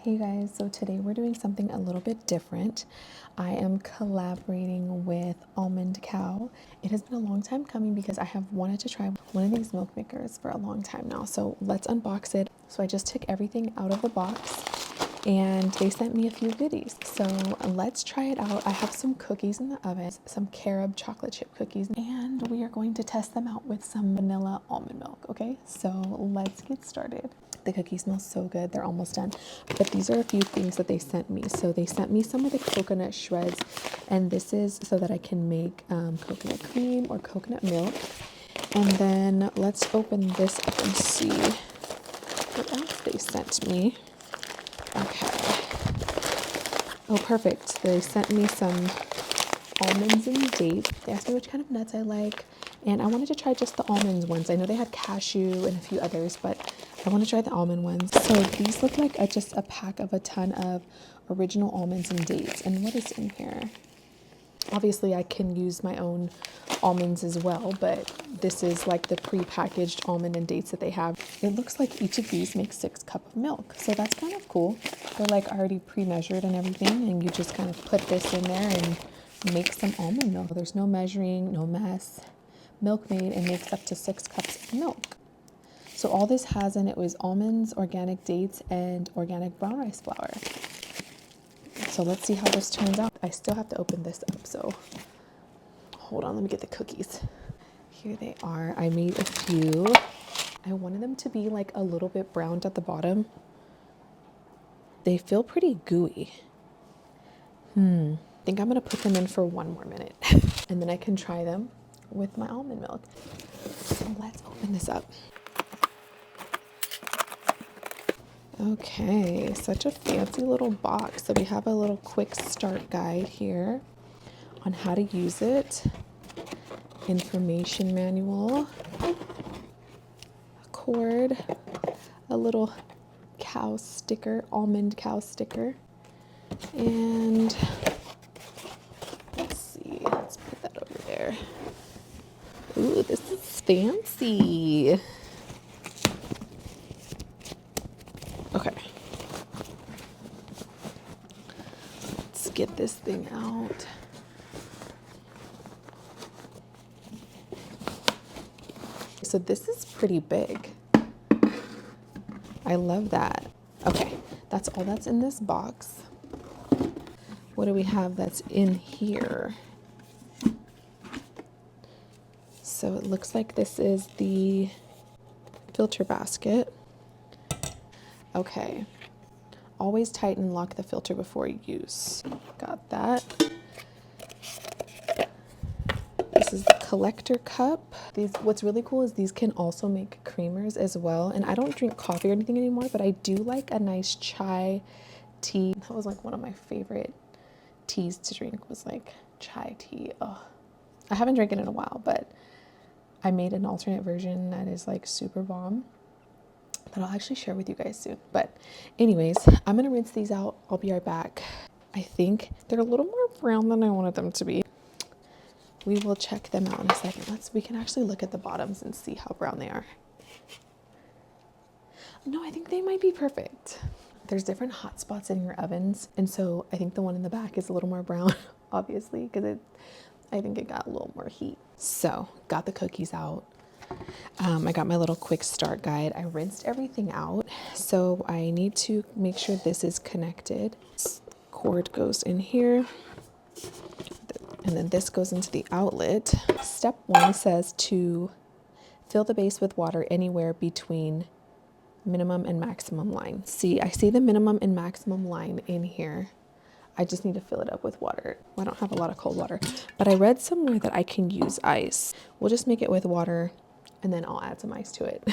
Hey guys, so today we're doing something a little bit different. I am collaborating with Almond Cow. It has been a long time coming because I have wanted to try one of these milk makers for a long time now. So let's unbox it. So I just took everything out of the box and they sent me a few goodies. So let's try it out. I have some cookies in the oven, some carob chocolate chip cookies, and we are going to test them out with some vanilla almond milk, okay? So let's get started. The cookies smell so good. They're almost done. But these are a few things that they sent me. So they sent me some of the coconut shreds, and this is so that I can make coconut cream or coconut milk. And then let's open this up and see what else they sent me. Okay. Oh, perfect. They sent me some almonds and dates. They asked me which kind of nuts I like, and I wanted to try just the almonds ones. I know they had cashew and a few others, but I want to try the almond ones. So these look like just a pack of a ton of original almonds and dates. And what is in here? Obviously, I can use my own almonds as well, but this is like the pre-packaged almond and dates that they have. It looks like each of these makes 6 cups of milk, so that's kind of cool. They're like already pre-measured and everything, and you just kind of put this in there and make some almond milk. There's no measuring, no mess. Milkmaid, and makes up to 6 cups of milk. So all this has in it was almonds, organic dates, and organic brown rice flour. So let's see how this turns out. I still have to open this up, so hold on, let me get the cookies. Here they are. I made a few. I wanted them to be like a little bit browned at the bottom. They feel pretty gooey. I think I'm gonna put them in for 1 more minute and then I can try them with my almond milk. So let's open this up. Okay, such a fancy little box. So we have a little quick start guide here on how to use it. Information manual, a cord, a little cow sticker, almond cow sticker, and let's see, let's put that over there. Ooh, this is fancy. Okay. Let's get this thing out. So this is pretty big. I love that. Okay, that's all that's in this box. What do we have that's in here? So it looks like this is the filter basket. Okay. Always tighten and lock the filter before use. Got that. This is the collector cup. What's really cool is these can also make creamers as well. And I don't drink coffee or anything anymore, but I do like a nice chai tea. That was like one of my favorite teas to drink, was like chai tea. Oh, I haven't drank it in a while, but I made an alternate version that is like super bomb that I'll actually share with you guys soon. But anyways, I'm gonna rinse these out. I'll be right back. I think they're a little more brown than I wanted them to be. We will check them out in a second. We can actually look at the bottoms and see how brown they are. No, I think they might be perfect. There's different hot spots in your ovens, and so I think the one in the back is a little more brown, obviously, because I think it got a little more heat. So got the cookies out. I got my little quick start guide. I rinsed everything out, so I need to make sure this is connected. This cord goes in here, and then this goes into the outlet. Step 1 says to fill the base with water anywhere between minimum and maximum line. See, I see the minimum and maximum line in here. I just need to fill it up with water. I don't have a lot of cold water, but I read somewhere that I can use ice. We'll just make it with water, and then I'll add some ice to it.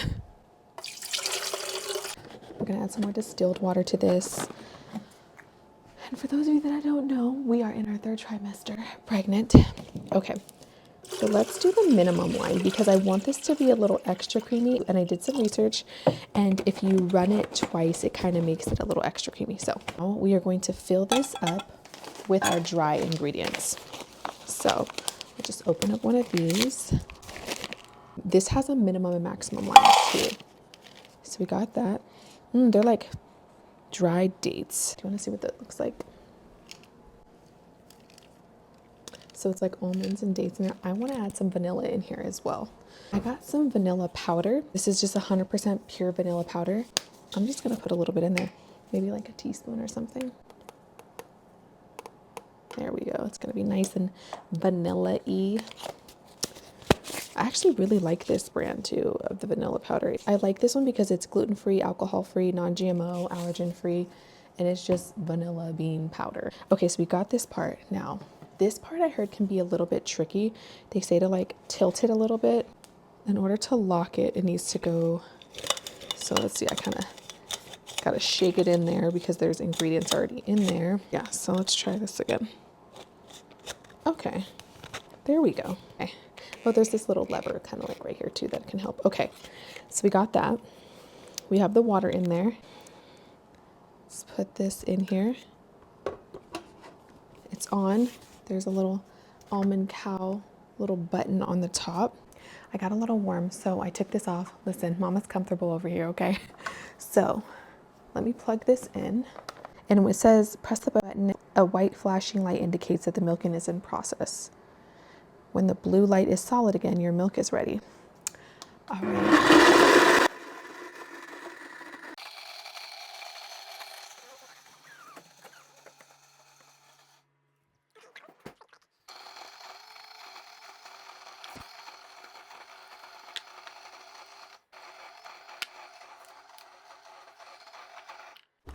We're gonna add some more distilled water to this. And for those of you that I don't know, we are in our 3rd trimester, pregnant. Okay, so let's do the minimum line because I want this to be a little extra creamy, and I did some research, and if you run it twice, it kind of makes it a little extra creamy. So now we are going to fill this up with our dry ingredients. So I'll just open up one of these. This has a minimum and maximum line too. So we got that. They're like dried dates. Do you want to see what that looks like? So it's like almonds and dates in there. I want to add some vanilla in here as well. I got some vanilla powder. This is just 100% pure vanilla powder. I'm just going to put a little bit in there, maybe like a teaspoon or something. There we go. It's going to be nice and vanilla-y. I actually really like this brand too, of the vanilla powder. I like this one because it's gluten-free, alcohol-free, non-GMO, allergen-free, and it's just vanilla bean powder. Okay, so we got this part. Now, this part I heard can be a little bit tricky. They say to like tilt it a little bit. In order to lock it, it needs to go. So let's see, I kind of got to shake it in there because there's ingredients already in there. Yeah, so let's try this again. Okay, there we go. Okay. Oh, there's this little lever kind of like right here too that can help. Okay, so we got that. We have the water in there. Let's put this in here. It's on. There's a little Almond Cow little button on the top. I got a little warm, so I took this off. Listen, mama's comfortable over here, okay? So let me plug this in. And it says, press the button. A white flashing light indicates that the milking is in process. When the blue light is solid again, your milk is ready. All right.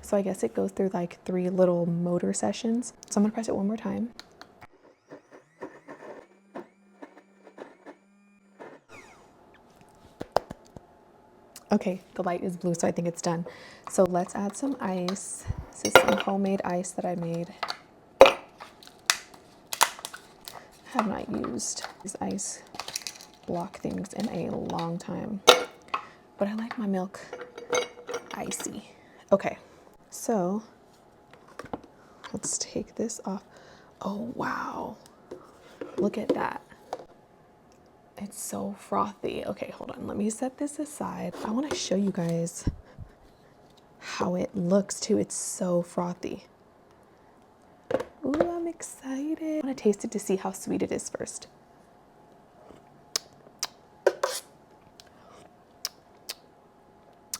So I guess it goes through like 3 little motor sessions. So I'm gonna press it one more time. Okay, the light is blue, so I think it's done. So let's add some ice. This is some homemade ice that I made. I have not used these ice block things in a long time, but I like my milk icy. Okay, so let's take this off. Oh, wow. Look at that. It's so frothy. Okay, hold on. Let me set this aside. I want to show you guys how it looks too. It's so frothy. Ooh, I'm excited. I want to taste it to see how sweet it is first.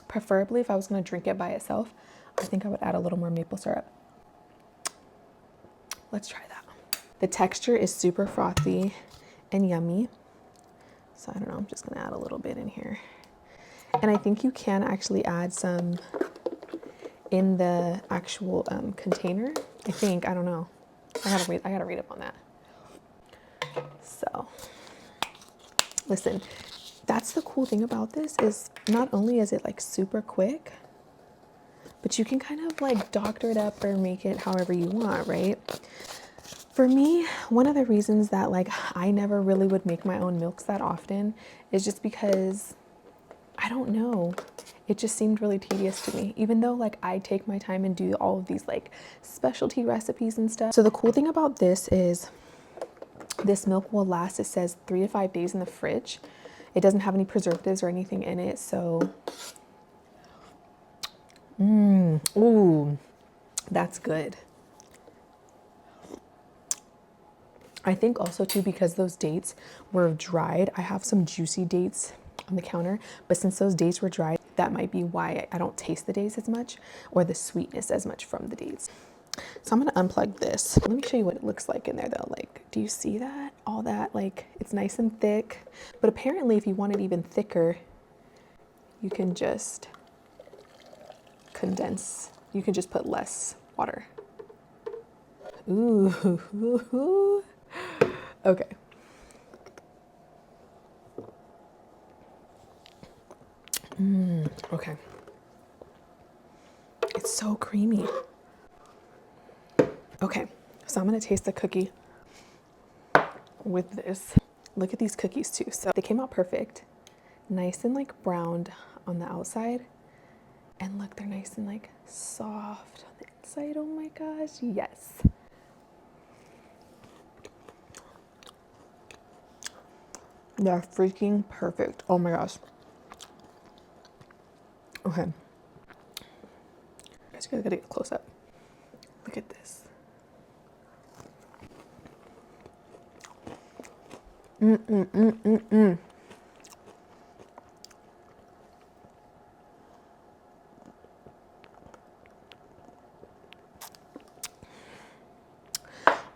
Preferably, if I was going to drink it by itself, I think I would add a little more maple syrup. Let's try that. The texture is super frothy and yummy. So I don't know, I'm just gonna add a little bit in here. And I think you can actually add some in the actual container. I think, I don't know. I gotta read up on that. So, listen, that's the cool thing about this is not only is it like super quick, but you can kind of like doctor it up or make it however you want, right? For me, one of the reasons that like I never really would make my own milks that often is just because I don't know. It just seemed really tedious to me, even though like I take my time and do all of these like specialty recipes and stuff. So the cool thing about this is this milk will last, it says 3 to 5 days in the fridge. It doesn't have any preservatives or anything in it. So, ooh, that's good. I think also too, because those dates were dried, I have some juicy dates on the counter, but since those dates were dried, that might be why I don't taste the dates as much or the sweetness as much from the dates. So I'm gonna unplug this. Let me show you what it looks like in there though. Like, do you see that? All that, like, it's nice and thick, but apparently if you want it even thicker, you can just condense. You can just put less water. Ooh. Okay. Okay. It's so creamy. Okay, so I'm gonna taste the cookie with this. Look at these cookies too. So they came out perfect, nice and like browned on the outside. And look, they're nice and like soft on the inside. Oh my gosh, yes. They're freaking perfect. Oh my gosh. Okay. You guys I gotta get close up. Look at this.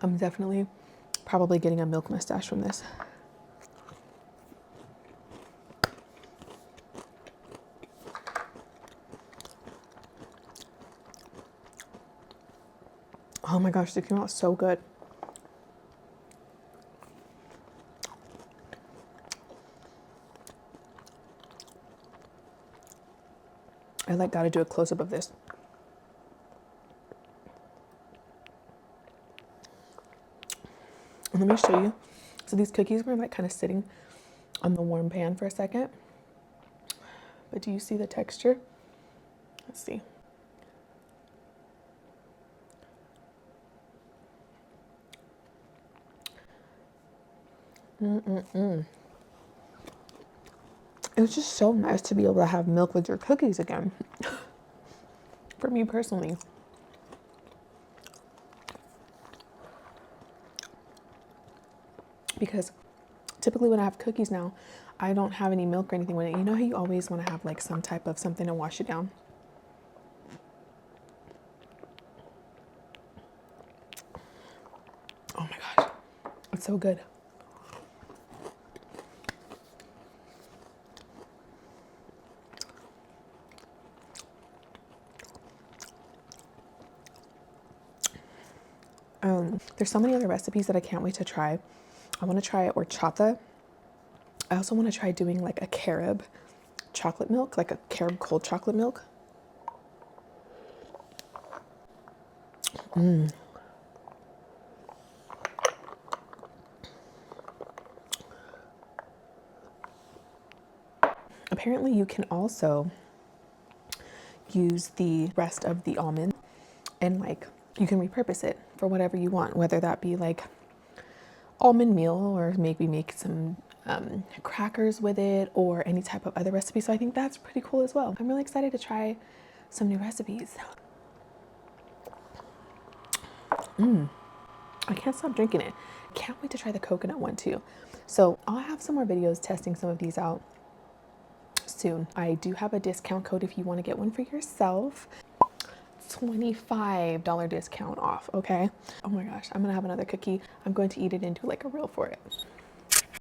I'm definitely probably getting a milk mustache from this. Oh my gosh, they came out so good. I like gotta do a close up of this. And let me show you. So these cookies were like kind of sitting on the warm pan for a second. But do you see the texture? Let's see. It was just so nice to be able to have milk with your cookies again. For me personally. Because typically when I have cookies now, I don't have any milk or anything with it. You know how you always want to have like some type of something to wash it down? Oh my gosh, it's so good. There's so many other recipes that I can't wait to try. I want to try horchata. I also want to try doing like a carob chocolate milk, like a carob cold chocolate milk. Apparently you can also use the rest of the almond and like you can repurpose it for whatever you want, whether that be like almond meal or maybe make some crackers with it or any type of other recipe. So I think that's pretty cool as well. I'm really excited to try some new recipes. I can't stop drinking it. Can't wait to try the coconut one too. So I'll have some more videos testing some of these out soon. I do have a discount code if you want to get one for yourself. $25 discount off, okay? Oh my gosh, I'm gonna have another cookie. I'm going to eat it and do like a reel for it.